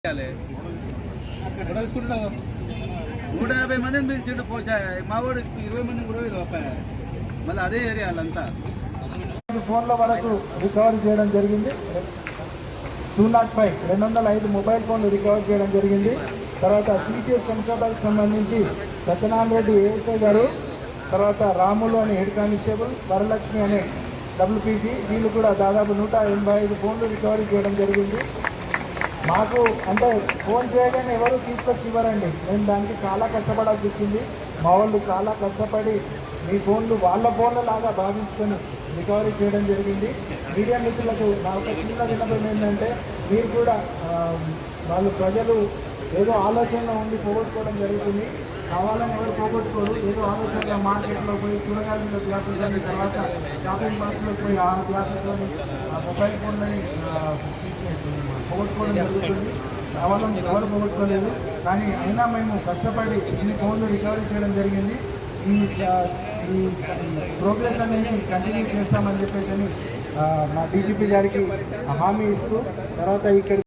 150 మందిని పిలిచిండు పోచా మా వాడు 20 మందిని కూడా ఇది మళ్ళీ అదే ఏరియా వాళ్ళంతా ఫోన్ల వరకు రికవరీ చేయడం జరిగింది. 205 మొబైల్ ఫోన్లు రికవర్ చేయడం జరిగింది. తర్వాత సిసిఎస్ శంషాబాద్కి సంబంధించి సత్యనారాయణ రెడ్డి ఏఎస్ఐ గారు, తర్వాత రాములు అనే హెడ్ కానిస్టేబుల్, వరలక్ష్మి అనే WPC వీళ్ళు కూడా దాదాపు 185 ఫోన్లు రికవరీ చేయడం జరిగింది. మాకు అంటే ఫోన్ చేయగానే ఎవరు తీసుకొచ్చి ఇవ్వరండి. మేము దానికి చాలా కష్టపడాల్సి వచ్చింది. మా వాళ్ళు చాలా కష్టపడి మీ ఫోన్లు వాళ్ళ ఫోన్ల లాగా భావించుకొని రికవరీ చేయడం జరిగింది. మీడియా మిత్రులకు నా ఒక చిన్న విన్నపం ఏంటంటే, మీరు కూడా వాళ్ళు ప్రజలు ఏదో ఆలోచనలో ఉండి పోగొట్టుకోవడం జరుగుతుంది. కావాలని ఎవరు పోగొట్టుకోరు. ఏదో ఆలోచనలో మార్కెట్లో పోయి కూరగాయల మీద ధ్యాసతోని, తర్వాత షాపింగ్ మాల్స్లోకి పోయి ఆ ధ్యాసతోని మొబైల్ ఫోన్లని పోగొట్టుకోవడం జరుగుతుంది. కావాలని ఎవరు పోగొట్టుకోలేదు. కానీ అయినా మేము కష్టపడి ఇన్ని ఫోన్లు రికవరీ చేయడం జరిగింది. ఈ ప్రోగ్రెస్ అనేది కంటిన్యూ చేస్తామని చెప్పేసి మా డీజీపీ గారికి హామీ ఇస్తూ, తర్వాత ఇక్కడ